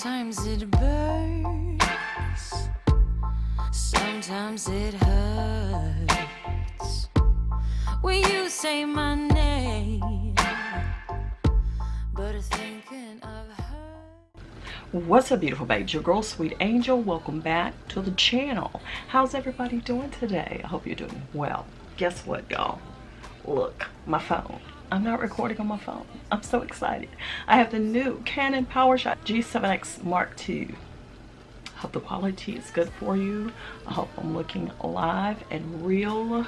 Sometimes it burns, sometimes it hurts when you say my name, but I'm thinking of her. What's up, beautiful babes? Your girl, Sweet Angel. Welcome back to the channel. How's everybody doing today? I hope you're doing well. Guess what, y'all? Look, my phone. I'm not recording on my phone. I'm so excited. I have the new Canon PowerShot G7X Mark II. Hope the quality is good for you. I hope I'm looking alive and real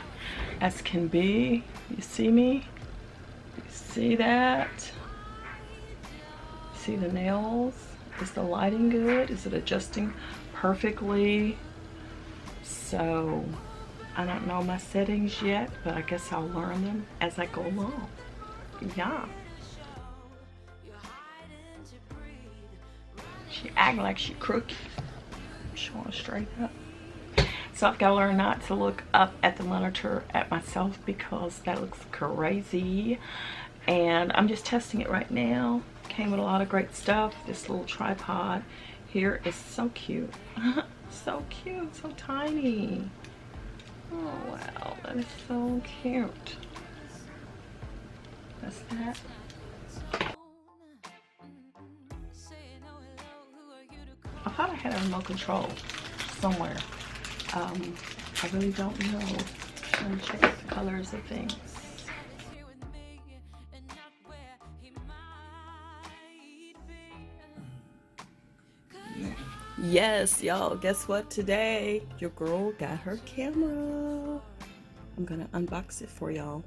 as can be. You see me? You see that? See the nails? Is the lighting good? Is it adjusting perfectly? So I don't know my settings yet, but I guess I'll learn them as I go along. Yeah. She acting like she crooked. Showing straight up. So I've got to learn not to look up at the monitor at myself because that looks crazy. And I'm just testing it right now. Came with a lot of great stuff. This little tripod here is so cute. So cute, so tiny. Oh wow, that is so cute. That's that. I thought I had a remote control somewhere. I really don't know. I'm gonna check out the colors of things. Yes, y'all, guess what? Today, your girl got her camera. I'm gonna unbox it for y'all.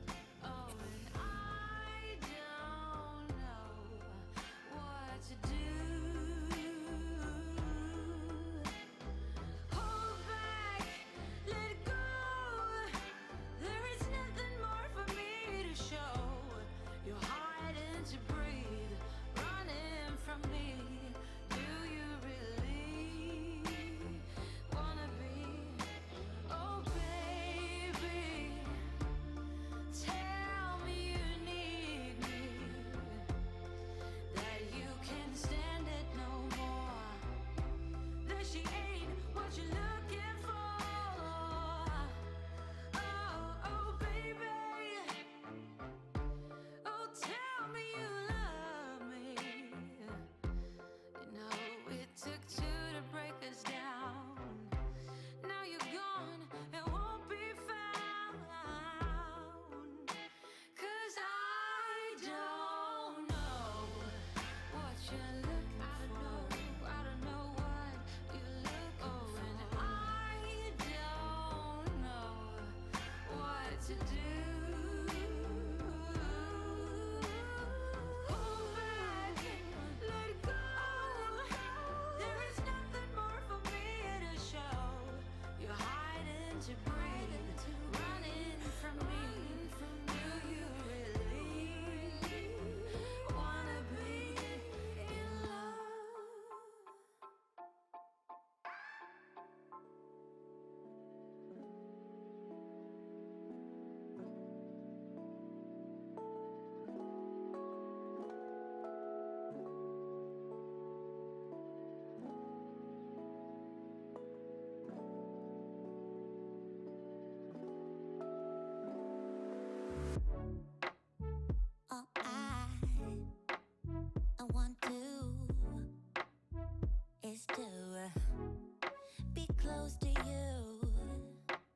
Be close to you,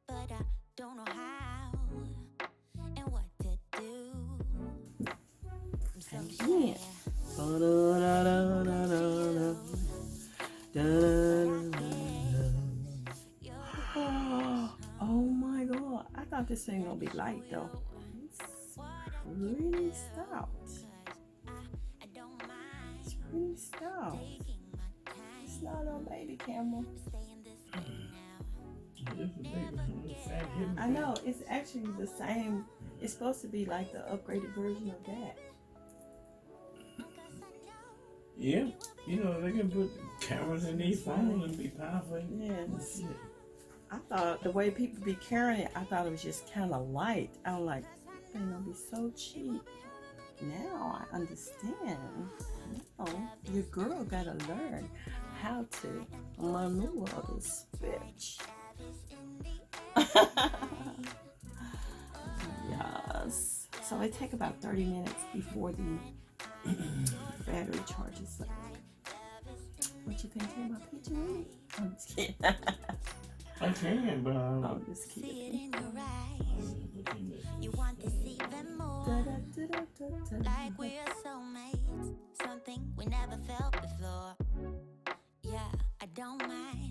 but I don't know how and what to do. I'm so Oh my god, I thought this thing gonna be light though. It's pretty stout. It's pretty stout. It's not a baby camera. I know, it's actually the same. It's supposed to be like the upgraded version of that. Yeah, you know, they can put cameras in these phones and be powerful. Yes. I thought the way people be carrying it, I thought it was just kind of light. I was like, this thing gonna be so cheap. now I understand. Now your girl gotta learn how to maneuver this bitch. Yes. So it takes about 30 minutes before the battery charges up. What you think of my picture? I'm just kidding. I can, but I'm just See kidding. it in your eyes. You want this even more. Like we're soulmates. Something we never felt before. Yeah, I don't mind.